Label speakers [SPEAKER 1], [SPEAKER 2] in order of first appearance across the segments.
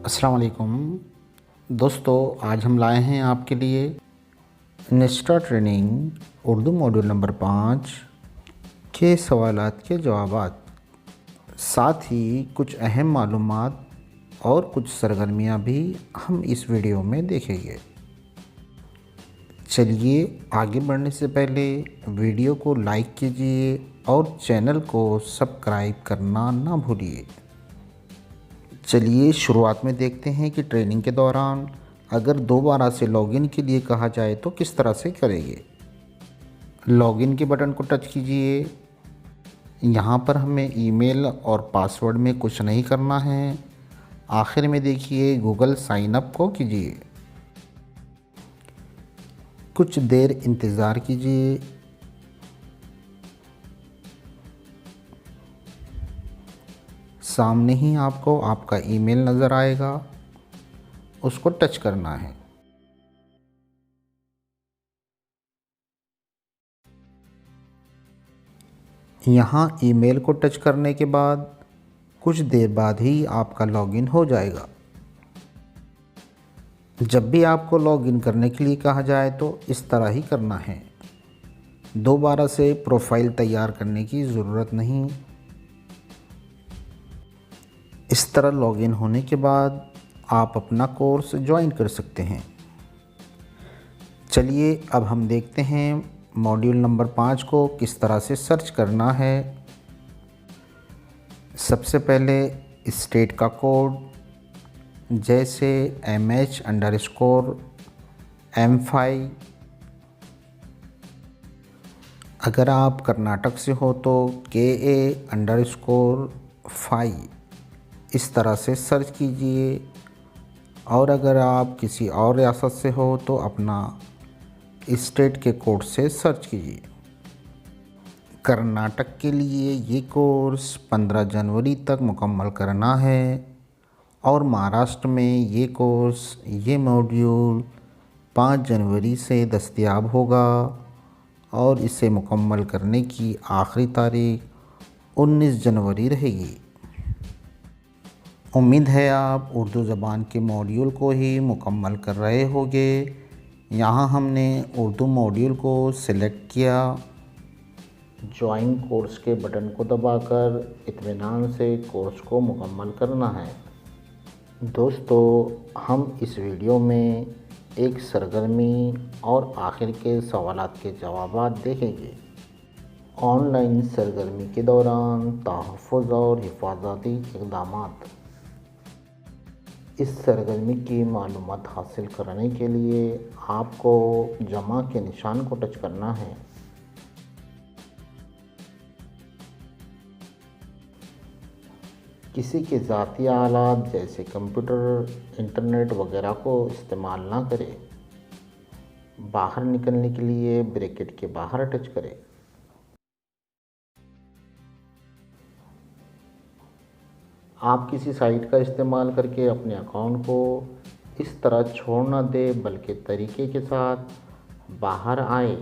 [SPEAKER 1] अस्सलाम वालेकुम दोस्तों, आज हम लाए हैं आपके लिए नेस्टा ट्रेनिंग उर्दू मॉड्यूल नंबर 5 के सवालात के जवाबात, साथ ही कुछ अहम मालूमात और कुछ सरगर्मियाँ भी हम इस वीडियो में देखेंगे। चलिए आगे बढ़ने से पहले वीडियो को लाइक कीजिए और चैनल को सब्सक्राइब करना ना भूलिए। चलिए शुरुआत में देखते हैं कि ट्रेनिंग के दौरान अगर दोबारा से लॉगिन के लिए कहा जाए तो किस तरह से करेंगे। लॉगिन के बटन को टच कीजिए। यहाँ पर हमें ईमेल और पासवर्ड में कुछ नहीं करना है। आखिर में देखिए गूगल साइन अप को कीजिए। कुछ देर इंतज़ार कीजिए। सामने ही आपको आपका ईमेल नज़र आएगा, उसको टच करना है। यहाँ ईमेल को टच करने के बाद कुछ देर बाद ही आपका लॉगिन हो जाएगा। जब भी आपको लॉगिन करने के लिए कहा जाए तो इस तरह ही करना है। दोबारा से प्रोफाइल तैयार करने की ज़रूरत नहीं। इस तरह लॉगिन होने के बाद आप अपना कोर्स ज्वाइन कर सकते हैं। चलिए अब हम देखते हैं मॉड्यूल नंबर 5 को किस तरह से सर्च करना है। सबसे पहले स्टेट का कोड, जैसे MH_M5। अगर आप कर्नाटक से हो तो KA_5 इस तरह से सर्च कीजिए, और अगर आप किसी और रियासत से हो तो अपना स्टेट के कोड से सर्च कीजिए। कर्नाटक के लिए ये कोर्स 15 जनवरी तक मुकम्मल करना है, और महाराष्ट्र में ये मॉड्यूल 5 जनवरी से दस्तयाब होगा, और इसे मुकम्मल करने की आखिरी तारीख 19 जनवरी रहेगी। उम्मीद है आप उर्दू ज़बान के मॉड्यूल को ही मुकम्मल कर रहे होंगे। यहाँ हमने उर्दू मॉड्यूल को सिलेक्ट किया। ज्वाइन कोर्स के बटन को दबाकर इत्मीनान से कोर्स को मुकम्मल करना है। दोस्तों, हम इस वीडियो में एक सरगर्मी और आखिर के सवालात के जवाबात देखेंगे। ऑनलाइन सरगर्मी के दौरान तहफ़्फ़ुज़ और हिफाजती इक़दामात। इस सरगर्मी की मालूमात हासिल करने के लिए आपको जमा के निशान को टच करना है। किसी के ज़ाती आलात जैसे कंप्यूटर, इंटरनेट वगैरह को इस्तेमाल ना करें। बाहर निकलने के लिए ब्रैकेट के बाहर टच करें। आप किसी साइट का इस्तेमाल करके अपने अकाउंट को इस तरह छोड़ ना दें, बल्कि तरीके के साथ बाहर आए,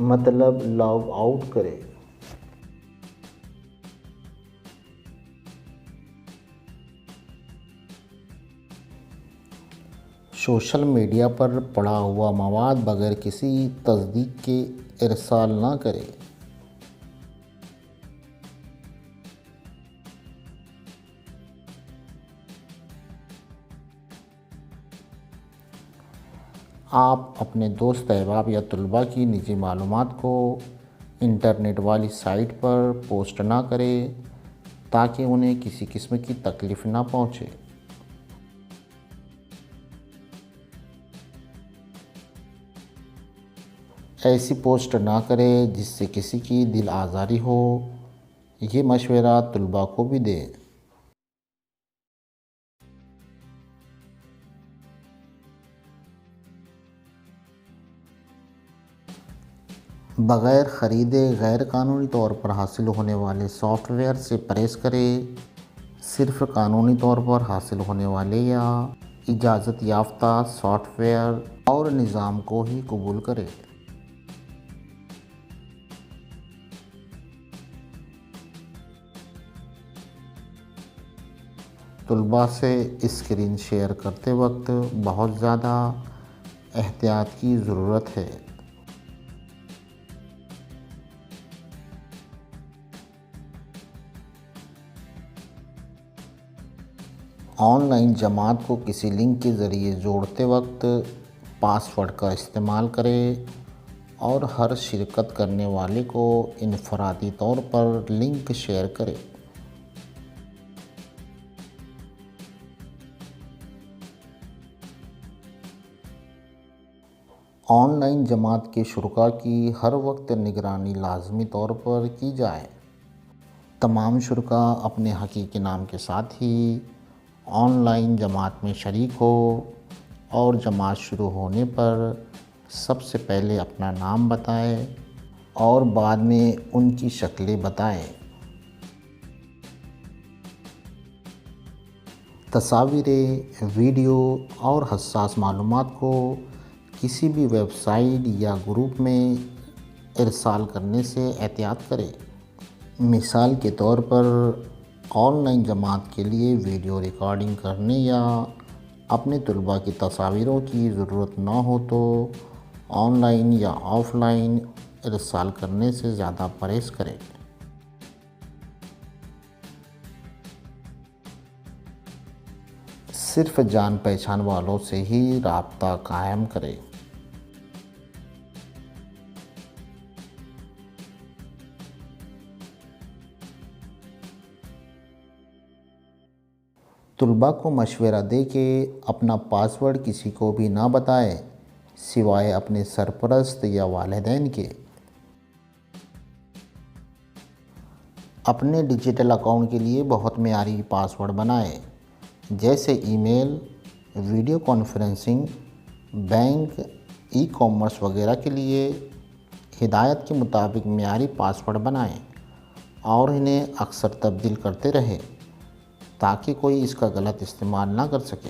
[SPEAKER 1] मतलब लॉग आउट करें। सोशल मीडिया पर पड़ा हुआ मवाद बगैर किसी तस्दीक के इरसाल ना करें। आप अपने दोस्त, अहबाब या तलबा की निजी मालूमात को इंटरनेट वाली साइट पर पोस्ट ना करें, ताकि उन्हें किसी किस्म की तकलीफ़ ना पहुँचे। ऐसी पोस्ट ना करें जिससे किसी की दिल आज़ारी हो। ये मशवरा तलबा को भी दें। बग़ैर ख़रीदे गैर कानूनी तौर पर हासिल होने वाले सॉफ्टवेयर से परहेज़ करें। सिर्फ़ कानूनी तौर पर हासिल होने वाले या इजाज़त याफ्ता सॉफ्टवेयर और निज़ाम को ही कबूल करें। तलबा से स्क्रीन शेयर करते वक्त बहुत ज़्यादा एहतियात की ज़रूरत है। ऑनलाइन जमात को किसी लिंक के ज़रिए जोड़ते वक्त पासवर्ड का इस्तेमाल करें और हर शिरकत करने वाले को इनफरादी तौर पर लिंक शेयर करें। ऑनलाइन जमात के शुरा की हर वक्त निगरानी लाजमी तौर पर की जाए। तमाम शुरा अपने हकीकी नाम के साथ ही ऑनलाइन जमात में शरीक हो और जमात शुरू होने पर सबसे पहले अपना नाम बताएं और बाद में उनकी शक्लें बताएं। तस्वीरें, वीडियो और हसास मालूमात को किसी भी वेबसाइट या ग्रुप में इरसाल करने से एहतियात करें। मिसाल के तौर पर ऑनलाइन जमात के लिए वीडियो रिकॉर्डिंग करने या अपने तलबा की तस्वीरों की ज़रूरत ना हो तो ऑनलाइन या ऑफ़लाइन इरसाल करने से ज़्यादा परहेज़ करें। सिर्फ जान पहचान वालों से ही राब्ता कायम करें। तलबा को मशवरा दे के अपना पासवर्ड किसी को भी ना बताएं सिवाय अपने सरपरस्त या वालिदैन के। अपने डिजिटल अकाउंट के लिए बहुत मेयारी पासवर्ड बनाएं, जैसे email, video conferencing, bank, e-commerce वगैरह के लिए हिदायत के मुताबिक मेयारी पासवर्ड बनाएं और इन्हें अक्सर तब्दील करते रहें ताकि कोई इसका गलत इस्तेमाल ना कर सके।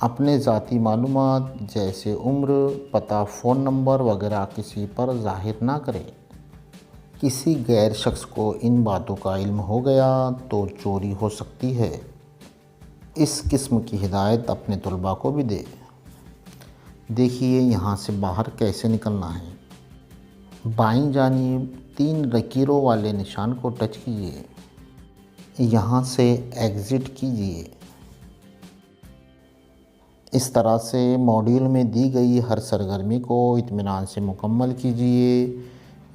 [SPEAKER 1] अपने ज़ाती मालूमात जैसे उम्र, पता, फ़ोन नंबर वगैरह किसी पर ज़ाहिर ना करें। किसी गैर शख्स को इन बातों का इल्म हो गया तो चोरी हो सकती है। इस किस्म की हिदायत अपने तलबा को भी दे। देखिए यहाँ से बाहर कैसे निकलना है। बाईं जानिब 3 लकीरों वाले निशान को टच कीजिए। यहाँ से एग्ज़िट कीजिए। इस तरह से मॉड्यूल में दी गई हर सरगर्मी को इत्मीनान से मुकम्मल कीजिए।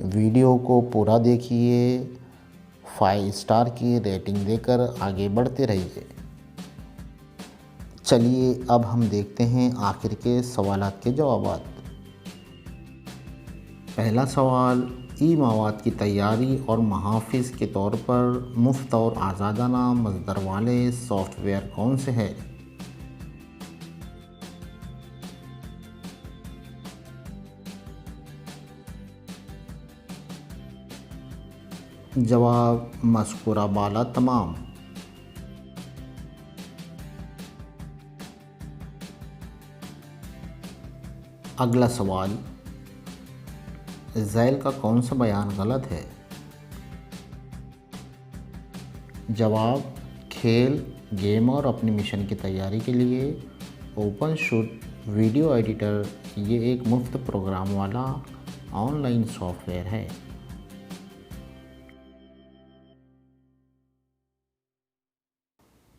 [SPEAKER 1] वीडियो को पूरा देखिए। 5 स्टार की रेटिंग देकर आगे बढ़ते रहिए। चलिए अब हम देखते हैं आखिर के सवालात के जवाबात। पहला सवाल, ई मवाद की तैयारी और महाफिज के तौर पर मुफ्त और आज़ादाना मज़दर वाले सॉफ्टवेयर कौन से हैं? जवाब मज़कूरा बाला तमाम। अगला सवाल, ज़ैल का कौन सा बयान गलत है? जवाब, खेल, गेम और अपने मिशन की तैयारी के लिए ओपनशूट वीडियो एडिटर ये एक मुफ्त प्रोग्राम वाला ऑनलाइन सॉफ्टवेयर है।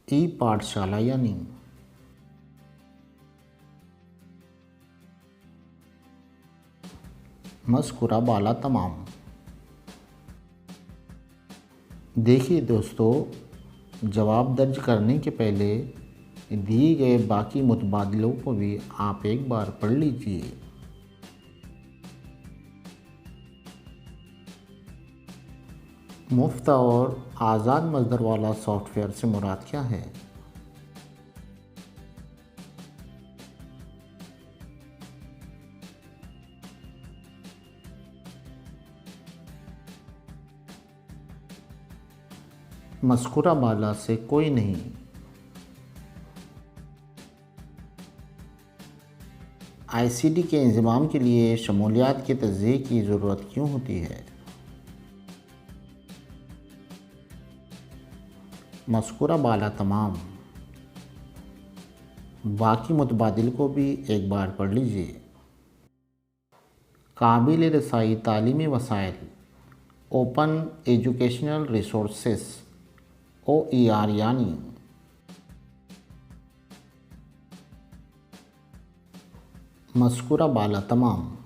[SPEAKER 1] ई पाठशाला यानी मज़कूरा बाला तमाम। देखिए दोस्तों, जवाब दर्ज करने के पहले दिए गए बाकी मुतबादलों को भी आप एक बार पढ़ लीजिए। मुफ्त और आज़ाद मज़दर वाला सॉफ्टवेयर से मुराद क्या है? मज़कूरा बाला से कोई नहीं। आईसीटी के इंज़माम के लिए शमूलियात के तज़्यिक़ की ज़रूरत क्यों होती है? मज़कूरा बाला तमाम। बाकी मुतबादिल को भी एक बार पढ़ लीजिए। काबिल रसाई तालीमी वसाइल, ओपन एजुकेशनल रिसोर्सेस, OER यानी मज़कूरा बाला तमाम।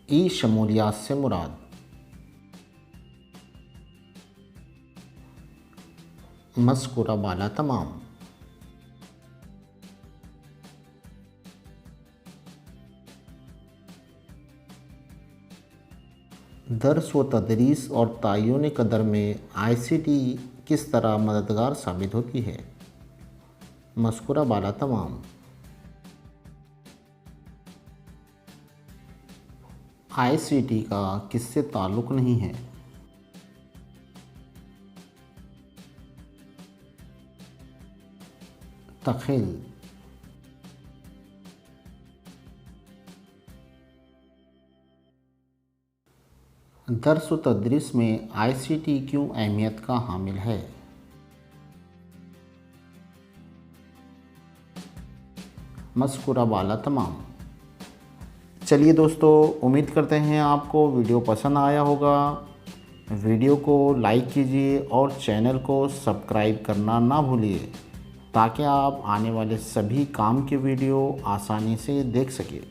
[SPEAKER 1] ई शमूलियात से मुराद मज़कूरा बाला तमाम। दर्स व तदरीस और तय्युन कदर में ICT किस तरह मददगार साबित होती है? मज़कूरा बाला तमाम। ICT का किससे ताल्लुक़ नहीं है? तख़ील। दर्स व तदरीस में ICT क्यों अहमियत का हामिल है? मज़कूरा बाला तमाम। चलिए दोस्तों, उम्मीद करते हैं आपको वीडियो पसंद आया होगा। वीडियो को लाइक कीजिए और चैनल को सब्सक्राइब करना ना भूलिए ताकि आप आने वाले सभी काम के वीडियो आसानी से देख सकें।